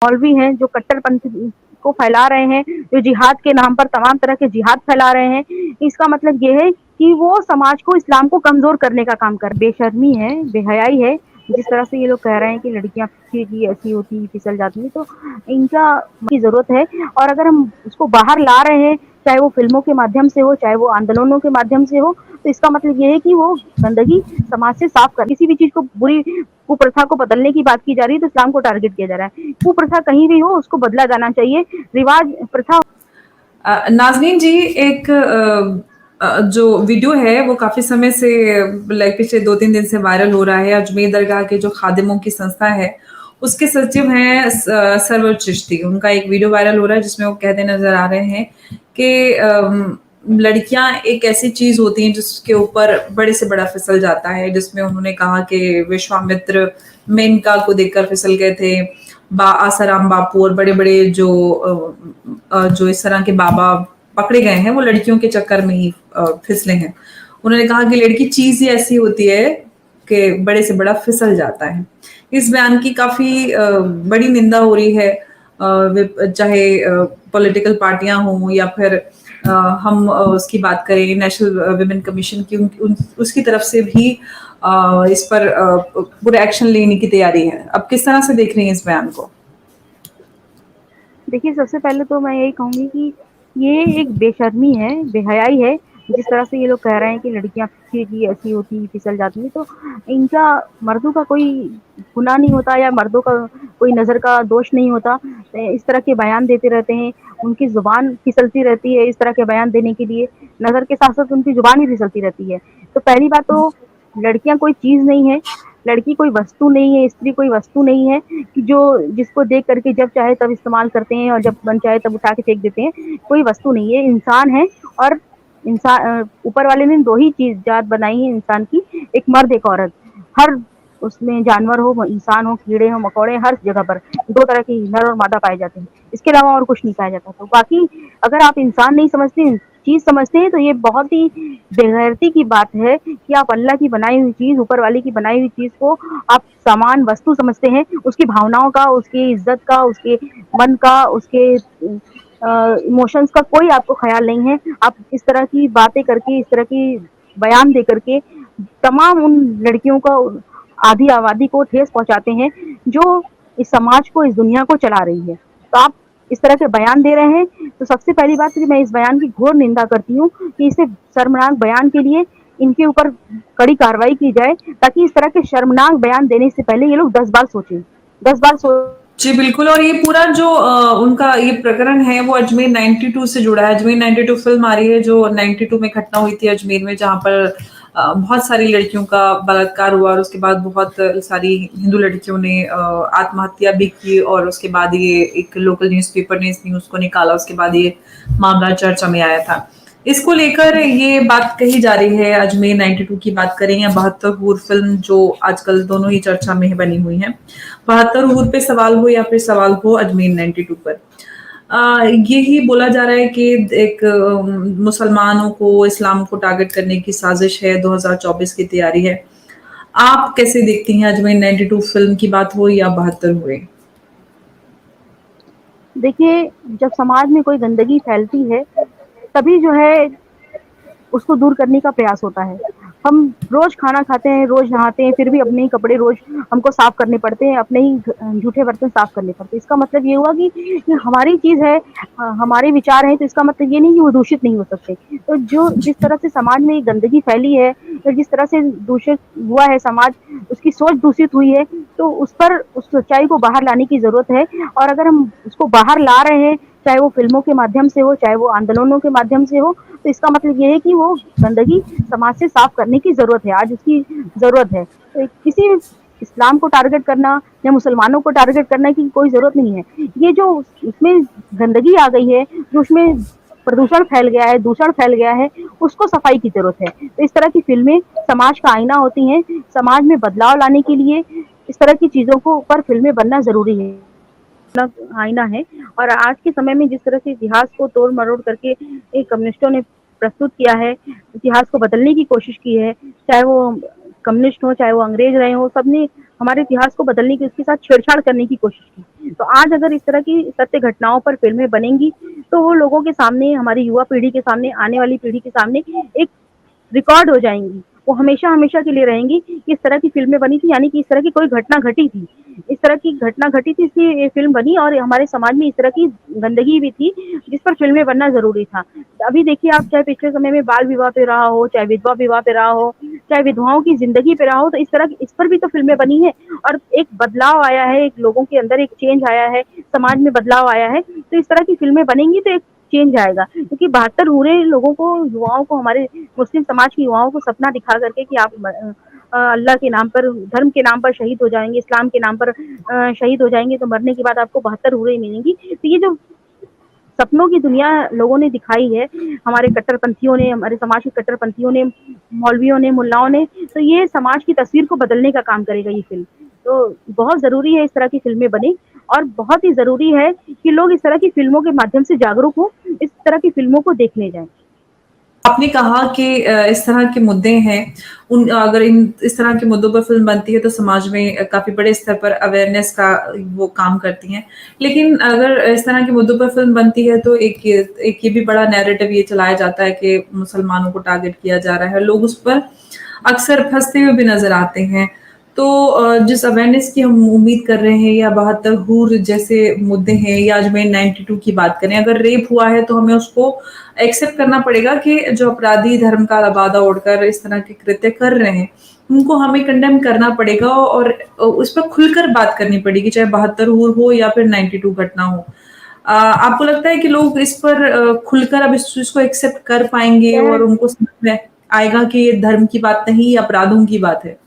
मौलवी हैं जो कट्टरपंथी को फैला रहे हैं, जो जिहाद के नाम पर तमाम तरह के जिहाद फैला रहे हैं। इसका मतलब ये है कि वो समाज को, इस्लाम को कमज़ोर करने का काम कर बेशर्मी है, बेहयाई है। जिस तरह से ये लोग कह रहे हैं कि लड़कियाँ की ऐसी होती, फिसल जाती हैं, तो इनका की ज़रूरत है। और अगर हम उसको बाहर ला रहे हैं, चाहे वो फ़िल्मों के माध्यम से हो, चाहे वो आंदोलनों के माध्यम से हो, तो इसका मतलब ये है कि वो गंदगी समाज से साफ कर किसी भी चीज़ को बुरी कुप्रथा को बदलने की बात की जा रही है, तो इस्लाम को टारगेट किया जा रहा है। कुप्रथा कहीं भी हो, उसको बदला जाना चाहिए। रिवाज, प्रथा नाज़नीन जी, एक जो वीडियो है वो काफ़ी समय से लाइक पिछले 2-3 दिन से वायरल हो रहा है। अजमेर दरगाह के जो खादिमों की संस्था है, उसके सचिव हैं सरवर चिश्ती। उनका एक वीडियो वायरल हो रहा है जिसमें वो कहते नज़र आ रहे हैं कि लड़कियाँ एक ऐसी चीज़ होती हैं जिसके ऊपर बड़े से बड़ा फिसल जाता है, जिसमें उन्होंने कहा कि विश्वामित्र मेनका को देखकर फिसल गए थे। आसाराम बापू और बड़े-बड़े जो इस तरह के बाबा पकड़े गए हैं, वो लड़कियों के चक्कर में ही फिसले हैं। उन्होंने कहा कि लड़की चीज़ ही ऐसी होती है कि बड़े से बड़ा फिसल जाता है। इस बयान की काफ़ी बड़ी निंदा हो रही है, चाहे पॉलिटिकल पार्टियाँ हों या फिर हम उसकी बात करें नेशनल विमेन कमीशन की, उसकी तरफ से भी इस पर पूरा एक्शन लेने की तैयारी है। अब किस तरह से देख रही हैं इस बयान को? देखिए, सबसे पहले तो मैं यही कहूँगी कि ये एक बेशर्मी है, बेहयाई है। जिस तरह से ये लोग कह रहे हैं कि लड़कियाँ की ऐसी होती, फिसल जाती हैं, तो इनका मर्दों का कोई गुनाह नहीं होता या मर्दों का कोई नज़र का दोष नहीं होता। इस तरह के बयान देते रहते हैं, उनकी ज़ुबान फिसलती रहती है इस तरह के बयान देने के लिए, नज़र के साथ-साथ उनकी ज़ुबान भी फिसलती रहती है। तो पहली बात तो लड़कियाँ कोई चीज़ नहीं है, लड़की कोई वस्तु नहीं है, स्त्री कोई वस्तु नहीं है कि जो जिसको देख कर के जब चाहे तब इस्तेमाल करते हैं और जब मन चाहे तब उठा के फेंक देते हैं। कोई वस्तु नहीं है, इंसान है। और ऊपर वाले ने 2 ही चीज़ जात बनाई है इंसान की, एक मर्द, एक औरत। हर उसमें जानवर हो, इंसान हो, कीड़े हो, मकोड़े, हर जगह पर 2 तरह के नर और मादा पाए जाते हैं। इसके अलावा और कुछ नहीं पाया जाता। तो बाकी अगर आप इंसान नहीं समझते, चीज़ समझते हैं, तो ये बहुत ही बेगैरती की बात है कि आप अल्लाह की बनाई हुई चीज़, ऊपर वाले की बनाई हुई चीज़ को आप सामान, वस्तु समझते हैं। उसकी भावनाओं का, उसकी इज़्ज़त का, उसके मन का, उसके इमोशंस का कोई आपको ख़्याल नहीं है। आप इस तरह की बातें करके, इस तरह की बयान दे कर के तमाम उन लड़कियों को, आधी आबादी को ठेस पहुँचाते हैं, जो इस समाज को, इस दुनिया को चला रही है। तो आप इस तरह के बयान दे रहे हैं, तो सबसे पहली बात तो मैं इस बयान की घोर निंदा करती हूँ कि इसे शर्मनाक बयान के लिए इनके ऊपर कड़ी कार्रवाई की जाए, ताकि इस तरह के शर्मनाक बयान देने से पहले ये लोग 10 बार सोचें। 10 बार सो जी, बिल्कुल। और ये पूरा जो उनका ये प्रकरण है वो अजमेर 92 से जुड़ा है। अजमेर 92 फ़िल्म आ रही है जो 92 में घटना हुई थी अजमेर में, जहाँ पर बहुत सारी लड़कियों का बलात्कार हुआ और उसके बाद बहुत सारी हिंदू लड़कियों ने आत्महत्या भी की और उसके बाद ये एक लोकल न्यूज़पेपर ने इस न्यूज़ को निकाला, उसके बाद ये मामला चर्चा में आया था। इसको लेकर ये बात कही जा रही है, अजमेर 92 की बात करें या 72 हूर फ़िल्म जो आजकल दोनों ही चर्चा में बनी हुई हैं। 72 हूर पे सवाल हो या फिर सवाल हो अजमेर 92 पर। यही बोला जा रहा है कि एक मुसलमानों को, इस्लाम को टारगेट करने की साजिश है, 2024 की तैयारी है। आप कैसे देखती हैं अजमेर 92 फ़िल्म की बात हो या 72 हुए? देखिए, जब समाज में कोई गंदगी फैलती है, तभी जो है उसको दूर करने का प्रयास होता है। हम रोज़ खाना खाते हैं, रोज़ नहाते हैं, फिर भी अपने ही कपड़े रोज़ हमको साफ़ करने पड़ते हैं, अपने ही जूठे बर्तन साफ़ करने पड़ते हैं। इसका मतलब ये हुआ कि ये हमारी चीज़ है, हमारे विचार हैं, तो इसका मतलब ये नहीं कि वो दूषित नहीं हो सकते। तो जो जिस तरह से समाज में गंदगी फैली है, या जिस तरह से दूषित हुआ है समाज, उसकी सोच दूषित हुई है, तो उस पर, उस सच्चाई को बाहर लाने की ज़रूरत है। और अगर हम उसको बाहर ला रहे हैं, चाहे वो फ़िल्मों के माध्यम से हो, चाहे वो आंदोलनों के माध्यम से हो, तो इसका मतलब ये है कि वो गंदगी समाज से साफ करने की ज़रूरत है, आज उसकी ज़रूरत है। तो किसी भी इस्लाम को टारगेट करना या मुसलमानों को टारगेट करने की कोई ज़रूरत नहीं है। ये जो उसमें गंदगी आ गई है, जो उसमें प्रदूषण फैल गया है, दूषण फैल गया है, उसको सफाई की ज़रूरत है। तो इस तरह की फ़िल्में समाज का आईना होती हैं, समाज में बदलाव लाने के लिए इस तरह की चीज़ों को पर फ़िल्में बनना ज़रूरी है। आईना है। और आज के समय में जिस तरह से इतिहास को तोड़-मरोड़ करके एक कम्युनिस्टों ने प्रस्तुत किया है, इतिहास को बदलने की कोशिश की है, चाहे वो कम्युनिस्ट हो, चाहे वो अंग्रेज रहे हों, सबने हमारे इतिहास को बदलने की, उसके साथ छेड़छाड़ करने की कोशिश की। तो आज अगर इस तरह की सत्य घटनाओं पर फ़िल्में बनेंगी, तो वो लोगों के सामने, हमारी युवा पीढ़ी के सामने, आने वाली पीढ़ी के सामने एक रिकॉर्ड हो जाएँगी। वो हमेशा-हमेशा के लिए रहेंगी कि इस तरह की फ़िल्में बनी थी, यानी कि इस तरह की कोई घटना घटी थी। इस तरह की घटना घटी थी, इसलिए ये फ़िल्म बनी और हमारे समाज में इस तरह की गंदगी भी थी, जिस पर फ़िल्में बनना ज़रूरी था। अभी देखिए आप, चाहे पिछले समय में बाल विवाह पे रहा हो, चाहे विधवा विवाह पे रहा हो, चाहे विधवाओं की ज़िंदगी पे रहा हो, तो इस पर भी तो फ़िल्में बनी हैं और एक बदलाव आया है, एक लोगों के अंदर एक चेंज आया है, समाज में बदलाव आया है। तो इस तरह की फ़िल्में बनेंगी तो एक चेंज आएगा, क्योंकि 72 हूरे लोगों को, युवाओं को, हमारे मुस्लिम समाज की युवाओं को सपना दिखा करके कि आप अल्लाह के नाम पर, धर्म के नाम पर शहीद हो जाएँगे, इस्लाम के नाम पर शहीद हो जाएँगे, तो मरने के बाद आपको 72 हूरें मिलेंगी। तो ये जो सपनों की दुनिया लोगों ने दिखाई है, हमारे कट्टरपंथियों ने, हमारे समाज के कट्टरपंथियों ने, मौलवियों ने, मुल्लाओं ने, तो ये समाज की तस्वीर को बदलने का काम करेगा ये फ़िल्म। तो बहुत ज़रूरी है इस तरह की फ़िल्में बनें और बहुत ही ज़रूरी है कि लोग इस तरह की फ़िल्मों के माध्यम से जागरूक हों, इस तरह की फ़िल्मों को देखने जाएँ। आपने कहा कि इस तरह के मुद्दे हैं, उन अगर इन इस तरह के मुद्दों पर फ़िल्म बनती है तो समाज में काफ़ी बड़े स्तर पर अवेयरनेस का वो काम करती हैं। लेकिन अगर इस तरह के मुद्दों पर फ़िल्म बनती है तो एक ये भी बड़ा नैरेटिव ये चलाया जाता है कि मुसलमानों को टारगेट किया जा रहा है। लोग उस पर अक्सर फँसते हुए भी नज़र आते हैं। तो जिस अवेयरनेस की हम उम्मीद कर रहे हैं या 72 हूर जैसे मुद्दे हैं या अजमेर 92 की बात करें, अगर रेप हुआ है तो हमें उसको एक्सेप्ट करना पड़ेगा कि जो अपराधी धर्म का लबादा ओढ़कर इस तरह के कृत्य कर रहे हैं, उनको हमें कंडेम करना पड़ेगा और उस पर खुलकर बात करनी पड़ेगी, चाहे 72 हूर हो या फिर 92 घटना हो। आपको लगता है कि लोग इस पर खुलकर अब इस चीज़ को एक्सेप्ट कर पाएँगे क्या है, और उनको समझ में आएगा कि ये धर्म की बात नहीं, ये अपराधों की बात है?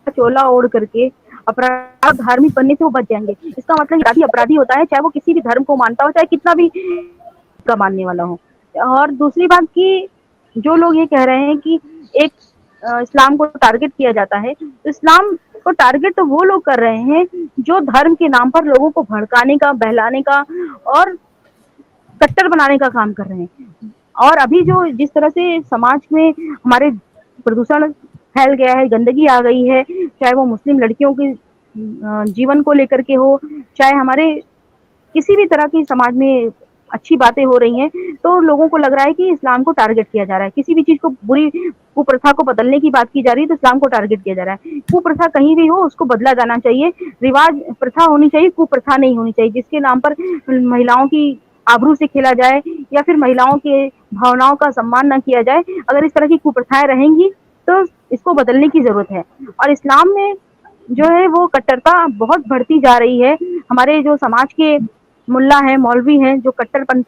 चोला ओढ़ करके अपराध, धार्मिक बनने से वो बच जाएँगे। इसका मतलब अपराधी अपराधी होता है, चाहे वो किसी भी धर्म को मानता हो, चाहे कितना भी का मानने वाला हो। और दूसरी बात कि जो लोग ये कह रहे हैं कि एक इस्लाम को टारगेट किया जाता है, तो इस्लाम को टारगेट तो वो लोग कर रहे हैं जो धर्म के नाम पर लोगों को भड़काने का, बहलाने का और कट्टर बनाने का काम कर रहे हैं। और अभी जो जिस तरह से समाज में हमारे प्रदूषण फैल गया है, गंदगी आ गई है, चाहे वो मुस्लिम लड़कियों के जीवन को लेकर के हो, चाहे हमारे किसी भी तरह की समाज में अच्छी बातें हो रही हैं, तो लोगों को लग रहा है कि इस्लाम को टारगेट किया जा रहा है। किसी भी चीज़ को, बुरी कुप्रथा को बदलने की बात की जा रही है, तो इस्लाम को टारगेट किया जा रहा है। कुप्रथा कहीं भी हो, उसको बदला जाना चाहिए। रिवाज, प्रथा होनी चाहिए, कुप्रथा नहीं होनी चाहिए, जिसके नाम पर महिलाओं की आबरू से खेला जाए या फिर महिलाओं के भावनाओं का सम्मान ना किया जाए। अगर इस तरह की कुप्रथाएँ रहेंगी, तो इसको बदलने की ज़रूरत है। और इस्लाम में जो है वो कट्टरता बहुत बढ़ती जा रही है। हमारे जो समाज के मुल्ला हैं, मौलवी हैं, जो कट्टरपंथ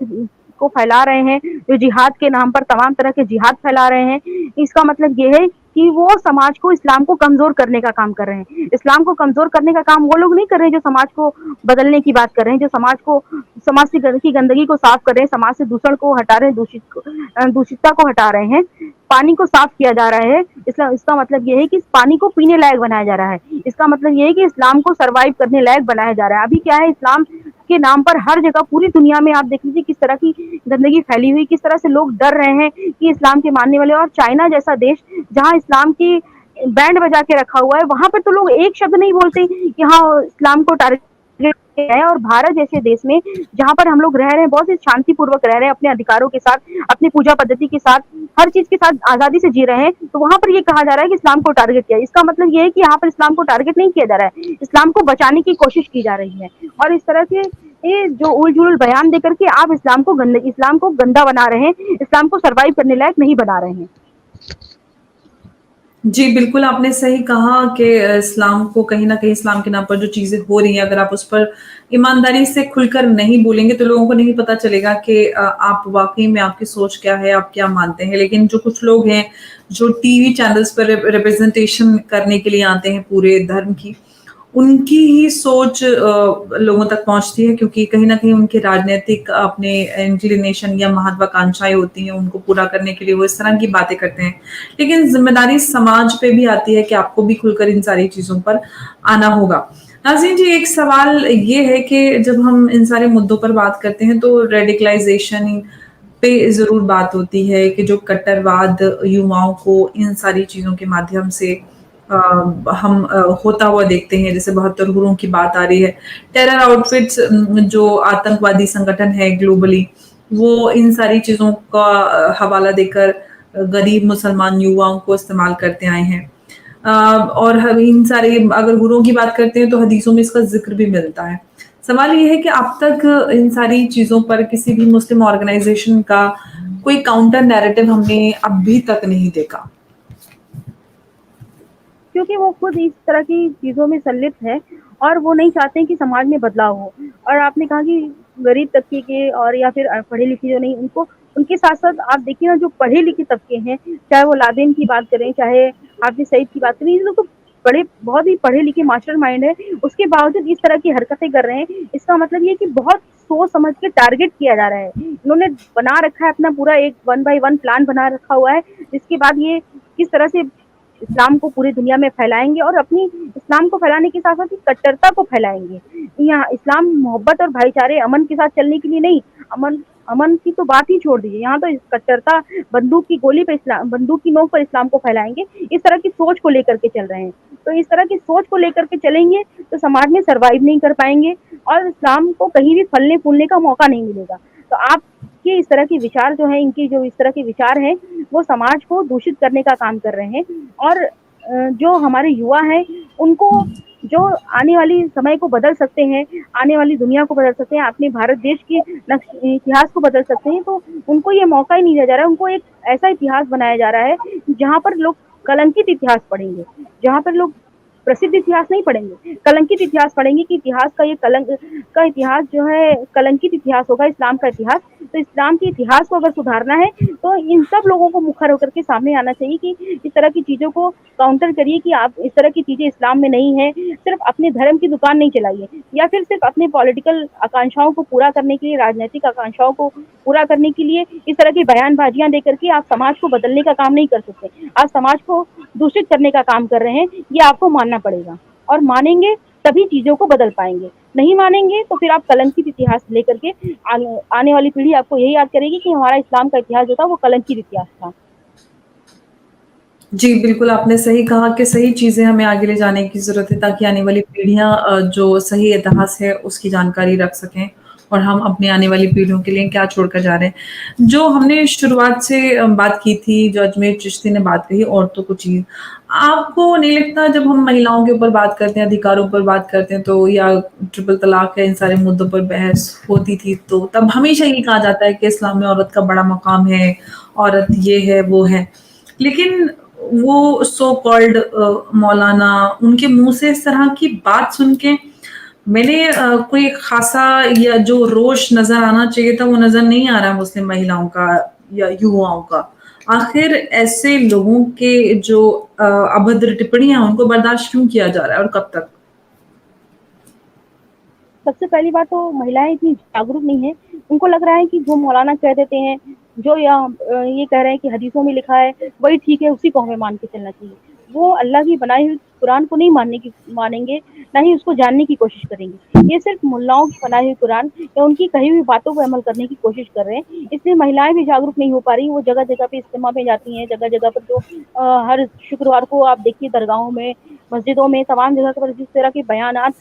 को फैला रहे हैं, जो जिहाद के नाम पर तमाम तरह के जिहाद फैला रहे हैं, इसका मतलब ये है कि वो समाज को, इस्लाम को कमज़ोर करने का काम कर रहे हैं। इस्लाम को कमज़ोर करने का काम वो लोग नहीं कर रहे हैं जो समाज को बदलने की बात कर रहे हैं, जो समाज से की गंदगी को साफ कर रहे हैं, समाज से दूषण को हटा रहे हैं, दूषितता को हटा रहे हैं, पानी को साफ किया जा रहा है। इसका मतलब ये है कि इस पानी को पीने लायक बनाया जा रहा है। इसका मतलब ये है कि इस्लाम को सर्वाइव करने लायक बनाया जा रहा है। अभी क्या है, इस्लाम के नाम पर हर जगह पूरी दुनिया में आप देख लीजिए किस तरह की गंदगी फैली हुई, किस तरह से लोग डर रहे हैं कि इस्लाम के मानने वाले, और चाइना जैसा देश जहाँ इस्लाम की बैंड बजा के रखा हुआ है, वहाँ पर तो लोग एक शब्द नहीं बोलते कि हाँ इस्लाम को टारगेट है। और भारत जैसे देश में जहाँ पर हम लोग रह रहे हैं, बहुत ही शांतिपूर्वक रह रहे हैं, अपने अधिकारों के साथ, अपनी पूजा पद्धति के साथ, हर चीज़ के साथ आज़ादी से जी रहे हैं, तो वहाँ पर ये कहा जा रहा है कि इस्लाम को टारगेट किया। इसका मतलब ये है कि यहाँ पर इस्लाम को टारगेट नहीं किया जा रहा है, इस्लाम को बचाने की कोशिश की जा रही है। और इस तरह के ये जो उल-जुलूल बयान देकर के आप इस्लाम को गंदा बना रहे हैं, इस्लाम को सर्वाइव करने लायक नहीं बना रहे हैं। जी, बिल्कुल आपने सही कहा कि इस्लाम को कहीं न कहीं, इस्लाम के नाम पर जो चीज़ें हो रही हैं, अगर आप उस पर ईमानदारी से खुलकर नहीं बोलेंगे, तो लोगों को नहीं पता चलेगा कि आप वाक़ई में, आपकी सोच क्या है, आप क्या मानते हैं। लेकिन जो कुछ लोग हैं, जो टीवी चैनल्स पर रिप्रेज़ेंटेशन करने के लिए आते हैं पूरे धर्म की, उनकी ही सोच लोगों तक पहुँचती है, क्योंकि कहीं न कहीं उनके राजनैतिक अपने इंक्लिनेशन या महत्वाकांक्षाएँ होती हैं, उनको पूरा करने के लिए वो इस तरह की बातें करते हैं। लेकिन ज़िम्मेदारी समाज पे भी आती है कि आपको भी खुलकर इन सारी चीज़ों पर आना होगा। नाज़रीन जी, एक सवाल ये है कि जब हम इन सारे मुद्दों पर बात करते हैं तो रेडिकलाइज़ेशन पे ज़रूर बात होती है कि जो कट्टरवाद युवाओं को इन सारी चीज़ों के माध्यम से हम होता हुआ देखते हैं, जैसे 72 गुरुओं की बात आ रही है। टेरर आउटफिट्स जो आतंकवादी संगठन है ग्लोबली, वो इन सारी चीज़ों का हवाला देकर गरीब मुसलमान युवाओं को इस्तेमाल करते आए हैं। और हम इन सारे अगर गुरुओं की बात करते हैं तो हदीसों में इसका ज़िक्र भी मिलता है। सवाल ये है कि अब तक इन सारी चीज़ों पर किसी भी मुस्लिम ऑर्गनाइज़ेशन का कोई काउंटर नैरेटिव हमने अभी तक नहीं देखा। क्योंकि वो खुद इस तरह की चीज़ों में संलिप्त है और वो नहीं चाहते हैं कि समाज में बदलाव हो। और आपने कहा कि गरीब तबके के और या फिर पढ़े-लिखे जो नहीं उनको उनके साथ-साथ आप देखिए ना जो पढ़े-लिखे तबके हैं, चाहे वो लादेन की बात करें, चाहे हाफ़िज़ सईद की बात करें, ये लोग तो बड़े बहुत ही पढ़े-लिखे मास्टरमाइंड हैं, उसके बावजूद इस तरह की हरकतें कर रहे हैं। इसका मतलब ये है कि बहुत सोच समझ के टारगेट किया जा रहा है। इन्होंने बना रखा है अपना पूरा एक वन बाय वन प्लान बना रखा हुआ है, जिसके बाद ये किस तरह से इस्लाम को पूरी दुनिया में फैलाएँगे और अपनी इस्लाम को फैलाने के साथ-साथ कट्टरता को फैलाएँगे। यहाँ इस्लाम मोहब्बत और भाईचारे, अमन के साथ चलने के लिए नहीं, अमन अमन की तो बात ही छोड़ दीजिए, यहाँ तो कट्टरता बंदूक की गोली पे इस्लाम बंदूक की नोक पर इस्लाम को फैलाएँगे, इस तरह की सोच को लेकर के चल रहे हैं। तो इस तरह की सोच को लेकर के चलेंगे, तो समाज में सर्वाइव नहीं कर पाएँगे और इस्लाम को कहीं भी फलने-फूलने का मौका नहीं मिलेगा। तो आपके इस तरह के विचार जो हैं, इनके जो इस तरह के विचार हैं, वो समाज को दूषित करने का काम कर रहे हैं और जो हमारे युवा हैं, उनको जो आने वाली समय को बदल सकते हैं, आने वाली दुनिया को बदल सकते हैं, अपने भारत देश के इतिहास को बदल सकते हैं, तो उनको ये मौका ही नहीं दिया जा रहा है। उनको एक ऐसा इतिहास बनाया जा रहा है, जहाँ पर लोग कलंकित इतिहास पढ़ेंगे, जहाँ पर लोग प्रसिद्ध इतिहास नहीं पढ़ेंगे, कलंकित इतिहास पढ़ेंगे कि इतिहास का ये कलंक का इतिहास जो है कलंकित इतिहास होगा इस्लाम का इतिहास। तो इस्लाम के इतिहास को अगर सुधारना है, तो इन सब लोगों को मुखर होकर के सामने आना चाहिए कि इस तरह की चीज़ों को काउंटर करिए कि आप इस तरह की चीज़ें इस्लाम में नहीं है। सिर्फ़ अपने धर्म की दुकान नहीं चलाइए या फिर सिर्फ़ अपने पॉलिटिकल आकांक्षाओं को पूरा करने के लिए, राजनैतिक आकांक्षाओं को पूरा करने के लिए इस तरह की बयानबाज़ियाँ दे करके आप समाज को बदलने का काम नहीं कर सकते। आप समाज को दूषित करने का काम कर रहे हैं, ये आपको मानना पड़ेगा और मानेंगे तभी चीज़ों को बदल पाएँगे। नहीं मानेंगे तो फिर आप कलंकित इतिहास लेकर के आने वाली पीढ़ी आपको यही याद करेगी कि हमारा इस्लाम का इतिहास जो था वो कलंकित इतिहास था। जी, बिल्कुल आपने सही कहा कि सही चीज़ें हमें आगे ले जाने की ज़रूरत है ताकि आने वाली पीढ़ियाँ जो सही इतिहास है उसकी जानकारी रख सकें और हम अपनी आने वाली पीढ़ियों के लिए क्या छोड़कर जा रहे हैं। जो हमने शुरुआत से बात की थी, जो अजमेर चिश्ती ने बात कही औरतों को चीज़, आपको नहीं लगता जब हम महिलाओं के ऊपर बात करते हैं, अधिकारों पर बात करते हैं तो या ट्रिपल तलाक है, इन सारे मुद्दों पर बहस होती थी, तो तब हमेशा ये कहा जाता है कि इस्लाम में औरत का बड़ा मकाम है, औरत ये है, वो है। लेकिन वो सो कॉल्ड मौलाना उनके मुँह से इस तरह की बात सुन के मैंने कोई ख़ासा या जो रोष नज़र आना चाहिए था, वो नज़र नहीं आ रहा मुस्लिम महिलाओं का या युवाओं का। आखिर ऐसे लोगों के जो अभद्र टिप्पणियाँ उनको बर्दाश्त क्यों किया जा रहा है और कब तक? सबसे पहली बात तो महिलाएँ इतनी जागरूक नहीं हैं। उनको लग रहा है कि जो मौलाना कह देते हैं, जो ये कह रहे हैं कि हदीसों में लिखा है, वही ठीक है, उसी को हमें मान के चलना चाहिए। वो अल्लाह की बनाई हुई कुरान को नहीं मानेंगे, ना ही उसको जानने की कोशिश करेंगे। ये सिर्फ़ मुल्लाओं की बनाई हुई कुरान या उनकी कही हुई बातों पे अमल करने की कोशिश कर रहे हैं। इसलिए महिलाएँ भी जागरूक नहीं हो पा रही, वो जगह-जगह पे इज्तिमा में जाती हैं, जगह-जगह पर जो हर शुक्रवार को आप देखिए दरगाहों में, मस्जिदों में, तमाम जगह पर जिस तरह के बयानात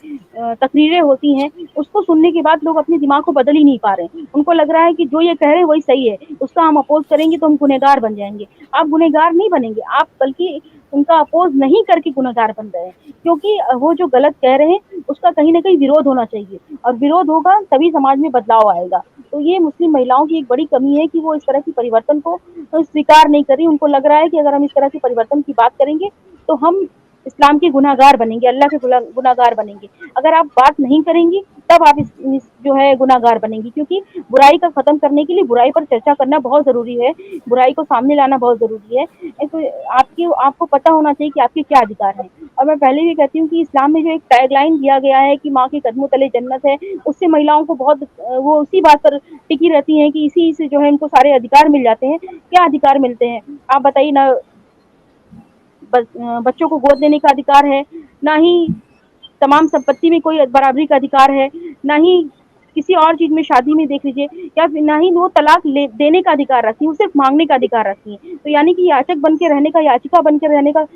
तकरीरें होती हैं, उसको सुनने के बाद लोग अपने दिमाग को बदल ही नहीं पा रहे हैं। उनको लग रहा है कि जो ये कह रहे हैं वही सही है, उसका हम अपोज़ करेंगे तो हम गुनहगार बन जाएँगे। आप गुनहगार नहीं बनेंगे, आप बल्कि उनका अपोज़ नहीं करके गुनहगार बन रहे हैं। क्योंकि वो जो गलत कह रहे हैं, उसका कहीं न कहीं विरोध होना चाहिए और विरोध होगा तभी समाज में बदलाव आएगा। तो ये मुस्लिम महिलाओं की एक बड़ी कमी है कि वो इस तरह की परिवर्तन को स्वीकार नहीं कर रही। उनको लग रहा है कि अगर हम इस तरह के परिवर्तन की बात करेंगे, तो हम इस्लाम के गुनहगार बनेंगे, अल्लाह के गुनहगार बनेंगे। अगर आप बात नहीं करेंगी, तब आप इस जो है गुनहगार बनेंगी क्योंकि बुराई का ख़त्म करने के लिए बुराई पर चर्चा करना बहुत ज़रूरी है, बुराई को सामने लाना बहुत ज़रूरी है। आपको पता होना चाहिए कि आपके क्या अधिकार हैं। और मैं पहले भी कहती हूँ कि इस्लाम में जो एक टैगलाइन दिया गया है कि माँ के कदमों तले जन्नत है, उससे महिलाओं को बहुत वो उसी बात पर टिकी रहती हैं कि इसी से जो है इनको सारे अधिकार मिल जाते हैं। क्या अधिकार मिलते हैं? आप बताइए ना बच्चों को गोद लेने का अधिकार है, ना ही तमाम संपत्ति में कोई बराबरी का अधिकार है, ना ही किसी और चीज़ में शादी में देख लीजिए या फिर ना ही वो तलाक देने का अधिकार रखती हैं, वो सिर्फ़ माँगने का अधिकार रखती हैं। तो यानी कि याचक बन के रहने का, याचिका बन के रहने का